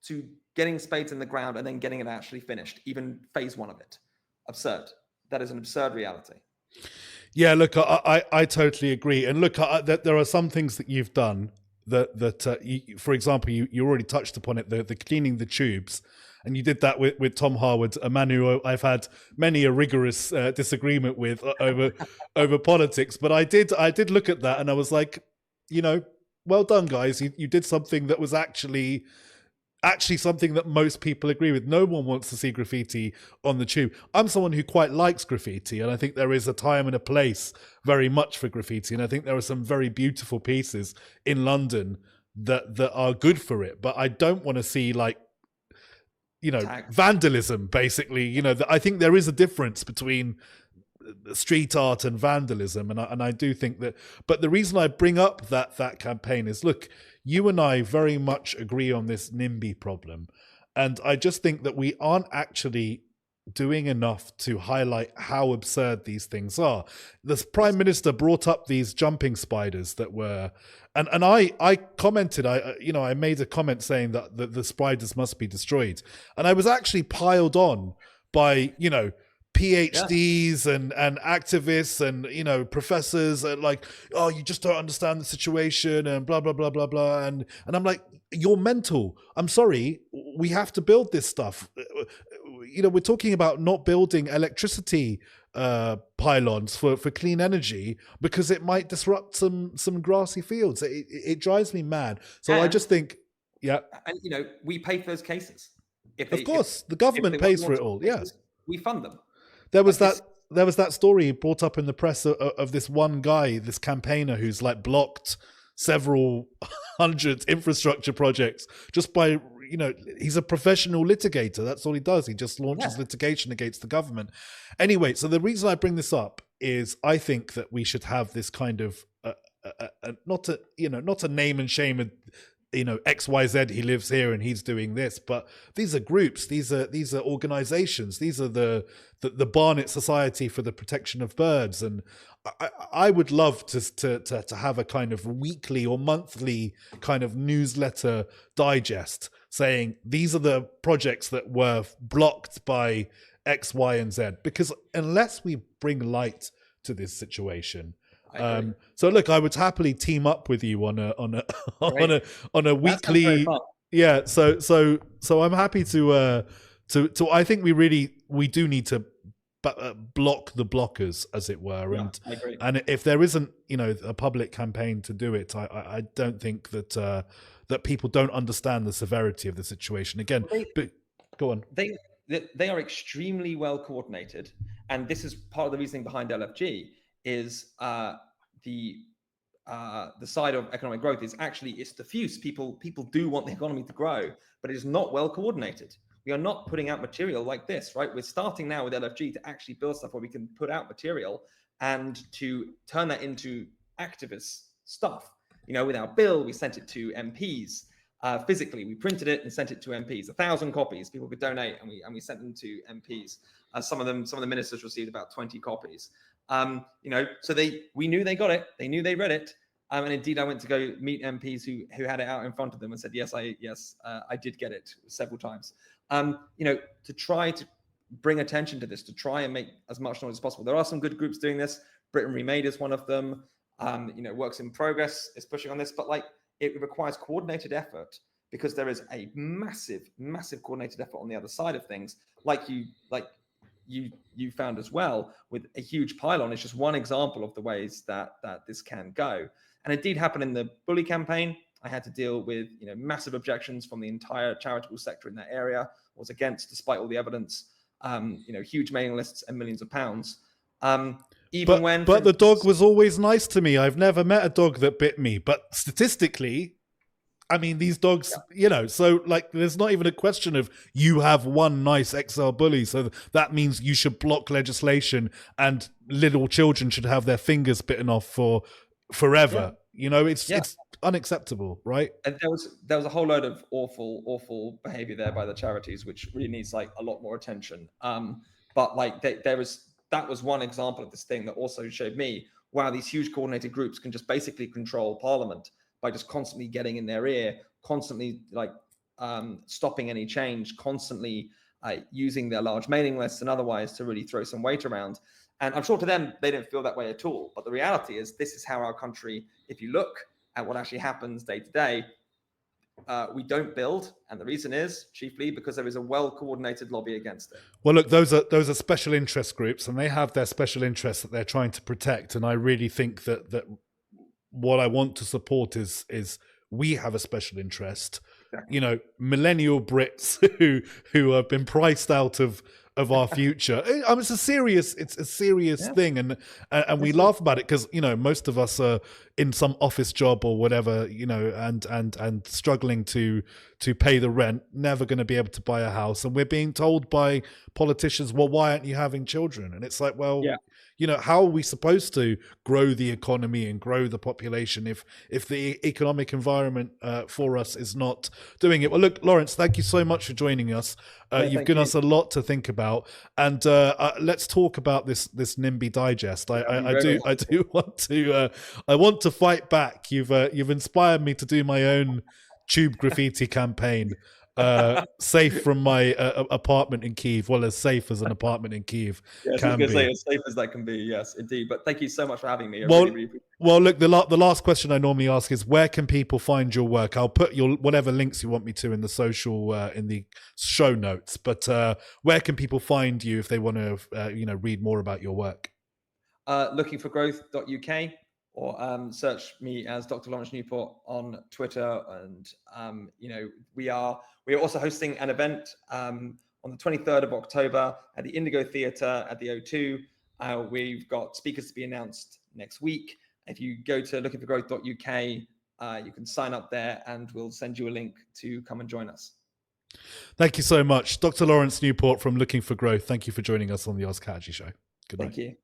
to getting spades in the ground and then getting it actually finished, even phase one of it. Absurd. That is an absurd reality. Yeah, look, I totally agree. And look, there are some things that you've done that for example, you already touched upon it, the cleaning the tubes. And you did that with Tom Harwood, a man who I've had many a rigorous disagreement with over politics. But I did look at that and I was like, well done, guys. You did something that was actually something that most people agree with. No one wants to see graffiti on the tube. I'm someone who quite likes graffiti, and I think there is a time and a place very much for graffiti. And I think there are some very beautiful pieces in London that are good for it. But I don't want to see vandalism, basically. I think there is a difference between street art and vandalism, and I do think that. But the reason I bring up that campaign is, look, you and I very much agree on this NIMBY problem, and I just think that we aren't actually doing enough to highlight how absurd these things are. The Prime Minister brought up these jumping spiders that were, and I commented, I made a comment saying that the spiders must be destroyed, and I was actually piled on by PhDs and activists and professors and oh, you just don't understand the situation and blah blah blah blah blah, and I'm like, you're mental. I'm sorry, we have to build this stuff. we're talking about not building electricity pylons for clean energy because it might disrupt some grassy fields. It drives me mad. So I just think, yeah. And we pay for those cases. Of course, the government pays for it all. Yeah, we fund them. There was that story brought up in the press of this one guy, this campaigner, who's like blocked several hundred infrastructure projects just by, he's a professional litigator. That's all he does. He just launches litigation against the government. Anyway, so the reason I bring this up is I think that we should have this kind of not to name and shame XYZ, he lives here and he's doing this, but these are groups, these are organizations, these are the Barnet Society for the Protection of Birds, and I would love to have a kind of weekly or monthly kind of newsletter digest saying these are the projects that were blocked by X, Y, and Z, because unless we bring light to this situation, so look, I would happily team up with you on a weekly. Yeah, so I'm happy to I think we do need to block the blockers, as it were, and if there isn't a public campaign to do it, I don't think that people don't understand the severity of the situation. Again, but go on. They are extremely well coordinated, and this is part of the reasoning behind LFG. Is the side of economic growth is actually it's diffuse. People do want the economy to grow, but it is not well coordinated. We are not putting out material like this, right? We're starting now with LFG to actually build stuff where we can put out material and to turn that into activist stuff. With our bill, we sent it to MPs. Physically, we printed it and sent it to MPs. 1,000 copies. People could donate, and we sent them to MPs. Some of the ministers received about 20 copies. So we knew they got it. They knew they read it. And indeed, I went to go meet MPs who had it out in front of them and said, yes, I did get it several times. To try to bring attention to this, to try and make as much noise as possible. There are some good groups doing this. Britain Remade is one of them. Works in Progress is pushing on this, but it requires coordinated effort because there is a massive, massive coordinated effort on the other side of things. You found as well with a huge pylon. It's just one example of the ways that this can go. And it did happen in the bully campaign. I had to deal with massive objections from the entire charitable sector in that area. I was against, despite all the evidence, huge mailing lists and millions of pounds. But the dog was always nice to me. I've never met a dog that bit me. But statistically, I mean, these dogs, so there's not even a question of you have one nice XL bully, so that means you should block legislation and little children should have their fingers bitten off for forever. It's unacceptable, right? And there was a whole load of awful behavior there by the charities, which really needs a lot more attention. But that was one example of this thing that also showed me, wow, these huge coordinated groups can just basically control Parliament by just constantly getting in their ear, constantly stopping any change, constantly using their large mailing lists and otherwise to really throw some weight around. And I'm sure to them, they don't feel that way at all. But the reality is this is how our country, if you look at what actually happens day to day, we don't build. And the reason is chiefly because there is a well-coordinated lobby against it. Well, look, those are special interest groups and they have their special interests that they're trying to protect. And I really think that what I want to support is we have a special interest. Exactly. Millennial Brits who have been priced out of our future. It's a serious thing, and we laugh about it because most of us are in some office job or whatever, and struggling to pay the rent, never going to be able to buy a house, and we're being told by politicians, well, why aren't you having children? And it's like, well, how are we supposed to grow the economy and grow the population if the economic environment for us is not doing it? Well, look, Lawrence, thank you so much for joining us. You've given us a lot to think about, and let's talk about this NIMBY digest. I do want to fight back. You've inspired me to do my own tube graffiti campaign. Safe from my apartment in Kyiv. Well, as safe as an apartment in Kyiv Yes, I was can going to say be. as safe as that can be. Yes, indeed. But thank you so much for having me. I Well, really, really appreciate well, look, the last question I normally ask is, where can people find your work? I'll put your whatever links you want me to in the social in the show notes. But where can people find you if they want to, read more about your work? Lookingforgrowth.uk, or search me as Dr. Lawrence Newport on Twitter. And we are also hosting an event on the 23rd of October at the Indigo Theatre at the O2. We've got speakers to be announced next week. If you go to lookingforgrowth.uk, you can sign up there, and we'll send you a link to come and join us. Thank you so much, Dr. Lawrence Newport from Looking for Growth. Thank you for joining us on the Katerji Show. Good night. Thank you.